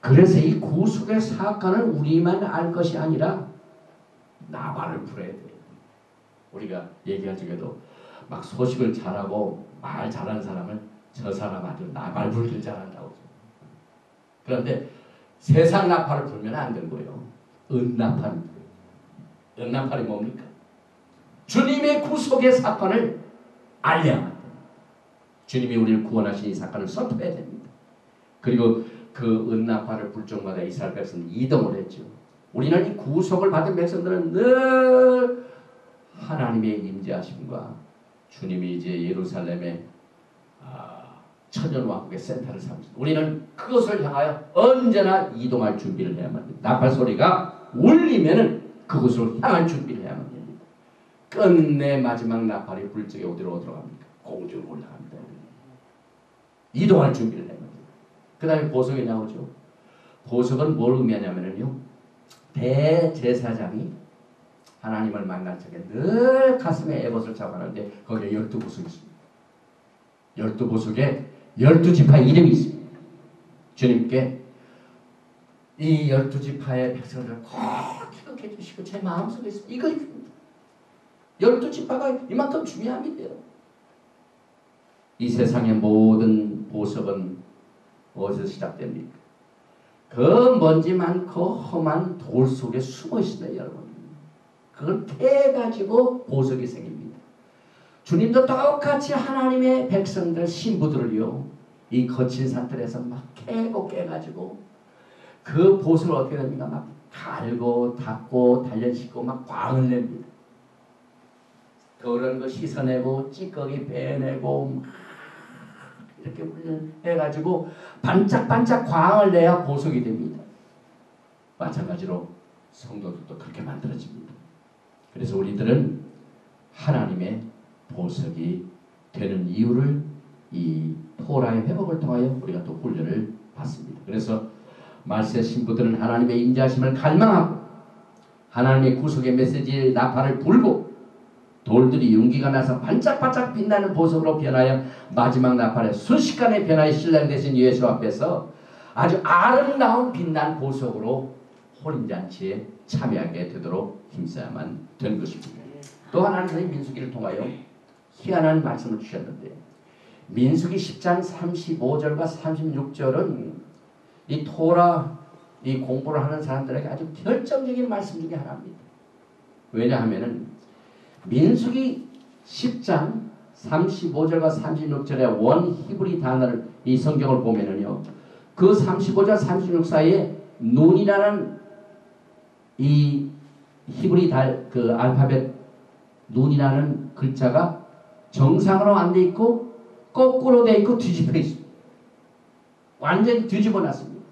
그래서 이 구속의 사건은 우리만 알 것이 아니라 나발을 불어야 돼요. 우리가 얘기할 적에도 막 소식을 잘하고 말 잘하는 사람은 저 사람 아주 나발 불길 잘한다고. 그런데 세상 나팔을 불면 안 되는 거예요. 은나팔. 은나팔이 뭡니까? 주님의 구속의 사건을 알려야 합니다. 주님이 우리를 구원하신 이 사건을 선포해야 됩니다. 그리고 그 은나팔을 불 적마다 이스라엘 백성은 이동을 했죠. 우리는 이 구속을 받은 백성들은 늘 하나님의 임재하심과 주님이 이제 예루살렘에 천년왕국의 센터를 삼습니다. 우리는 그것을 향하여 언제나 이동할 준비를 해야만 합니다. 나팔 소리가 울리면은 그곳으로 향할 준비를 해야만 됩니다. 끝내 마지막 나팔이 불 적에 어디로 들어갑니까? 공중으로 올라갑니다. 이동할 준비를 해야만 됩니다. 그 다음에 보석이 나오죠. 보석은 뭘 의미하냐면요, 대제사장이 하나님을 만날 적에 늘 가슴에 에봇을 잡아놨는데 거기에 12보석이 있습니다. 12보석에 12지파의 이름이 있습니다. 주님께 이 12지파의 백성들을 꼭 기억해 주시고 제 마음속에 있습니다. 이것입니다. 12지파가 이만큼 중요합니다. 이 세상의 모든 보석은 어디서 시작됩니까? 그 먼지 많고 험한 돌 속에 숨어 있습니다, 여러분. 그걸 캐가지고 보석이 생깁니다. 주님도 똑같이 하나님의 백성들, 신부들을요, 이 거친 산들에서 막 캐고 깨가지고 그 보석을 어떻게 됩니까? 막 갈고 닦고 단련시키고 막 광을 냅니다. 더러운 거 씻어내고 찌꺼기 빼내고 이렇게 해가지고 반짝반짝 광을 내야 보석이 됩니다. 마찬가지로 성도들도 그렇게 만들어집니다. 그래서 우리들은 하나님의 보석이 되는 이유를 이 토라의 회복을 통하여 우리가 또 훈련을 받습니다. 그래서 말세 신부들은 하나님의 임재하심을 갈망하고 하나님의 구속의 메시지의 나팔을 불고 돌들이 용기가 나서 반짝반짝 빛나는 보석으로 변하여 마지막 나팔에 순식간에 변하여 신랑 되신 예수 앞에서 아주 아름다운 빛난 보석으로 혼인잔치에 참여하게 되도록 힘써야만 되는 것입니다. 또 하나님의 민수기를 통하여 희한한 말씀을 주셨는데, 민수기 10장 35절과 36절은 이 토라 이 공부를 하는 사람들에게 아주 결정적인 말씀 중에 하나입니다. 왜냐하면은 민수기 10장 35절과 36절의 원 히브리 단어를 이 성경을 보면은요, 그 35절 36 사이에 눈이라는 이 히브리 그 알파벳 눈이라는 글자가 정상으로 안 돼 있고 거꾸로 돼 있고 뒤집혀 있습니다. 완전히 뒤집어 놨습니다.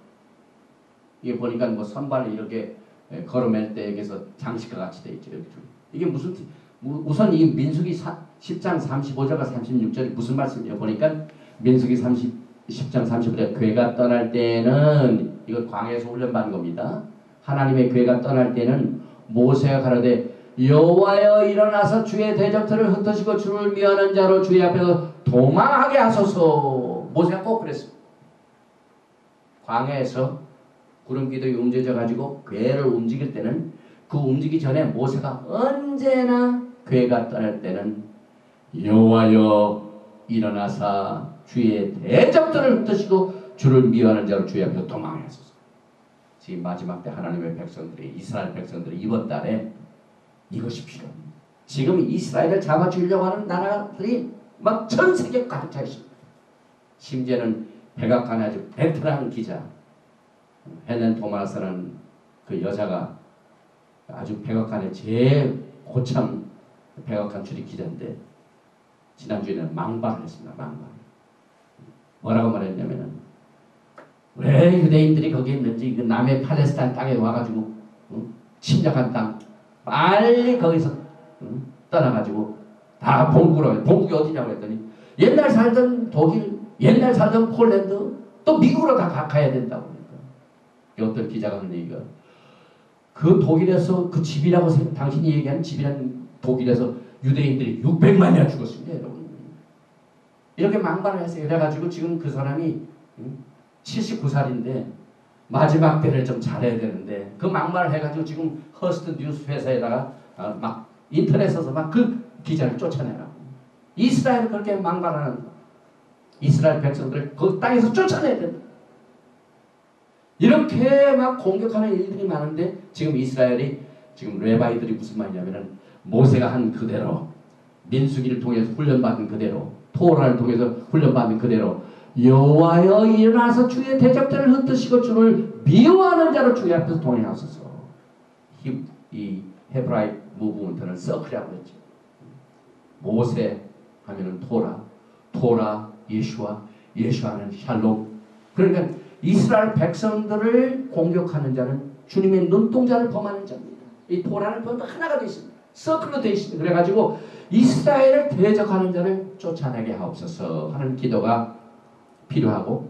이게 보니까 뭐 선반을 이렇게 걸어맬 때 여기서 장식과 같이 돼 있죠. 이게 무슨 우선 이 민수기 10장 35절과 36절이 무슨 말씀이에요? 보니까 민수기 10장 35절 괴가 떠날 때는 이거 광야에서 훈련받은 겁니다. 하나님의 괴가 떠날 때는 모세가 가로되 여호와여 일어나서 주의 대적들을 흩으시고 주를 미워하는 자로 주의 앞에서 도망하게 하소서. 모세가 꼭 그랬습니다. 광야에서 구름기둥이 움직여 가지고 괴를 움직일 때는 그 움직이기 전에 모세가 언제나 괴가 떠날 때는 여호와여 일어나사 주의 대적들을 흩으시고 주를 미워하는 자로 주의 앞에서 도망하게 하소서. 지금 마지막 때 하나님의 백성들이, 이스라엘 백성들이 이번 달에 이것이 필요합니다. 지금 이스라엘을 잡아주려고 하는 나라들이 막 전 세계 가득 차 있습니다. 심지어는 백악관에 아주 베테랑 기자 헬렌 토마스라는 그 여자가 아주 백악관의 제일 고참 백악관 출입 기자인데 지난주에는 망발을 했습니다. 망발. 뭐라고 말했냐면은 왜 유대인들이 거기 있는지 그 남의 팔레스타인 땅에 와가지고 침략한 땅 빨리 거기서 떠나가지고 다 본국으로, 본국이 어디냐고 했더니 옛날 살던 독일, 옛날 살던 폴란드, 또 미국으로 다 가야 된다고 하니까 어떤 기자가 하는 얘기가 그 독일에서 그 집이라고 당신이 얘기하는 집이라는 독일에서 유대인들이 600만이나 죽었습니다. 여러분. 이렇게 망발을 했어요. 그래가지고 지금 그 사람이 79살인데 마지막 때를 좀 잘해야 되는데 그 막말을 해가지고 지금 허스트 뉴스 회사에다가 막 인터넷 써서 막 그 기자를 쫓아내라고. 이스라엘을 그렇게 막말하는 이스라엘 백성들을 그 땅에서 쫓아내야 된다. 이렇게 막 공격하는 일들이 많은데 지금 이스라엘이 지금 레바이들이 무슨 말이냐면은 모세가 한 그대로 민수기를 통해서 훈련받은 그대로 토라를 통해서 훈련받은 그대로 여호와여 일어나서 주의 대적들을 흩으시고 주를 미워하는 자로 주의 앞에서 동행하소서. 이 헤브라이 무브먼트는 서클이라고 했죠. 모세 하면은 토라 예슈아는 샬롬. 그러니까 이스라엘 백성들을 공격하는 자는 주님의 눈동자를 범하는 자입니다. 이 토라는 번도 하나가 되어 있습니다. 서클로 되어 있습니다. 그래가지고 이스라엘을 대적하는 자를 쫓아내게 하옵소서 하는 기도가 필요하고,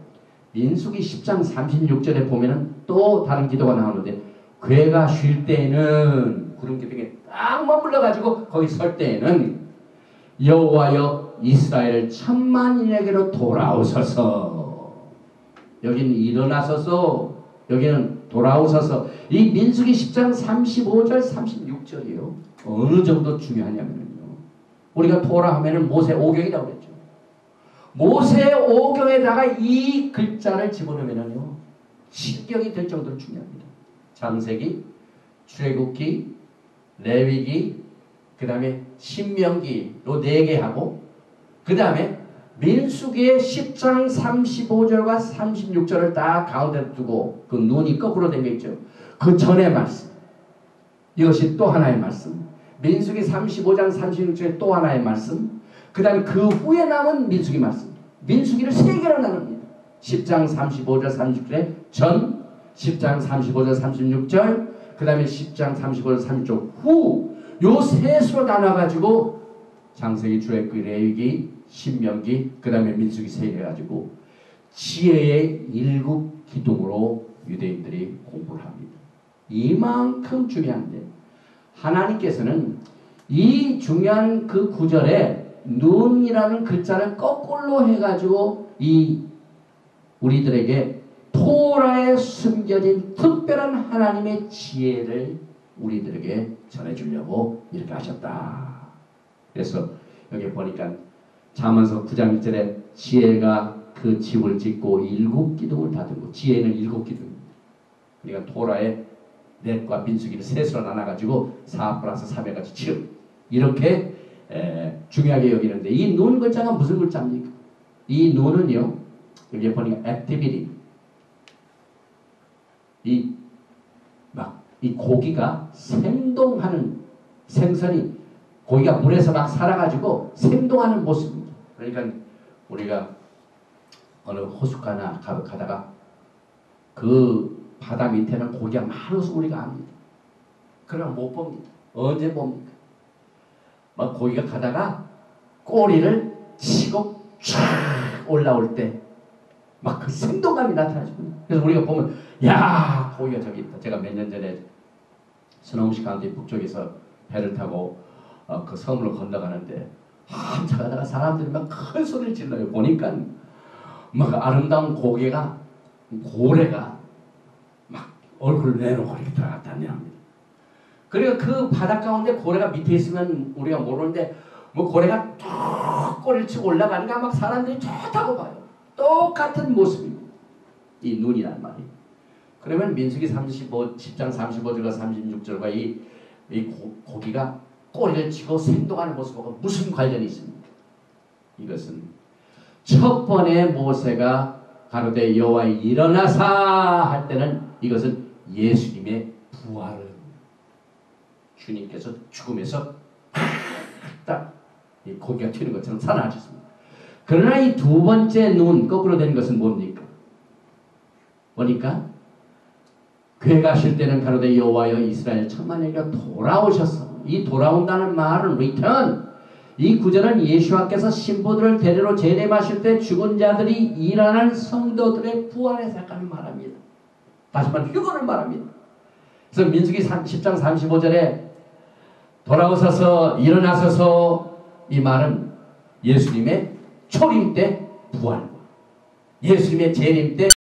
민수기 10장 36절에 보면은 또 다른 기도가 나오는데, 괴가 쉴 때에는 구름 기둥에 딱 머물러가지고 거기 설 때에는 여호와여 이스라엘 천만인에게로 돌아오소서. 여기는 일어나소서, 여기는 돌아오소서. 이 민수기 10장 35절 36절이요. 어느 정도 중요하냐면요, 우리가 토라 하면은 모세 오경이라고 그랬죠. 모세 오경에다가 이 글자를 집어넣으면요 신경이 될 정도로 중요합니다. 창세기, 출애굽기, 레위기, 그 다음에 신명기로 4개 하고, 그 다음에 민수기의 10장 35절과 36절을 딱 가운데 두고 그 눈이 거꾸로 된 게 있죠. 그 전의 말씀, 이것이 또 하나의 말씀. 민수기 35장 36절에 또 하나의 말씀. 그 다음에 그 후에 남은 민수기 말씀. 민수기를 3개로 나눕니다. 10장 35절 36절에 전, 10장 35절 36절, 그 다음에 10장 35절 36절 후, 요 셋으로 나눠가지고 창세기, 출애굽기, 레위기, 신명기, 그 다음에 민수기 3개 가지고 지혜의 7기둥으로 유대인들이 공부를 합니다. 이만큼 중요한데, 하나님께서는 이 중요한 그 구절에 눈이라는 글자를 거꾸로 해가지고 이 우리들에게 토라에 숨겨진 특별한 하나님의 지혜를 우리들에게 전해주려고 이렇게 하셨다. 그래서 여기 보니까 잠언서 9장 1절에 지혜가 그 집을 짓고 7기둥을 다듬고, 지혜는 7기둥입니다. 그러니까 토라의 넷과 민수기를 셋으로 나눠가지고 4 플러스 3의 같이 7, 이렇게 중요하게 여기는데, 이 눈 글자가 무슨 글자입니까? 이 눈은요, 여기 보니까 액티비티, 이 고기가 생동하는, 생선이 고기가 물에서 막 살아가지고 생동하는 모습입니다. 그러니까 우리가 어느 호숫가나 가다가 그 바다 밑에는 고기가 많은 것을 우리가 압니다. 그러나 못 봅니다. 언제 봅니까? 막 고기가 가다가 꼬리를 치고 쫙 올라올 때 막 그 생동감이 나타나집니다. 그래서 우리가 보면, 야, 고기가 저기 있다. 제가 몇 년 전에 스노우시 카운티 북쪽에서 배를 타고 그 섬으로 건너가는데 한참 가다가 사람들이 막 큰 소리를 질러요. 보니까 막 아름다운 고래가 막 얼굴을 내놓고 이렇게 들어갔다니 합니다. 그리고 그 바닷 가운데 고래가 밑에 있으면 우리가 모르는데, 뭐 고래가 쭉 꼬리를 치고 올라가니까 막 사람들이 좋다고 봐요. 똑같은 모습입니다. 이 눈이란 말이. 그러면 민수기 10장 35절과 36절과 이 고기가 꼬리를 치고 생동하는 모습하고 무슨 관련이 있습니까? 이것은 첫 번에 모세가 가로되 여호와 일어나사 할 때는 이것은 예수님의 부활을, 주님께서 죽음에서 딱 이 고기가 튀는 것처럼 살아나셨습니다. 그러나 이 두 번째 눈 거꾸로 된 것은 뭡니까? 보니까 괴가 쉴 때는 가로되 여호와여 이스라엘 천만에게 돌아오셨어. 이 돌아온다는 말은 return. 이 구절은 예수와께서 신부들을 데리러 재림하실 때 죽은 자들이 일어난 성도들의 부활의 사건을 말합니다. 다시 말해 휴거를 말합니다. 그래서 민수기 10장 35절에 돌아오셔서 일어나셔서, 이 말은 예수님의 초림 때 부활과 예수님의 재림 때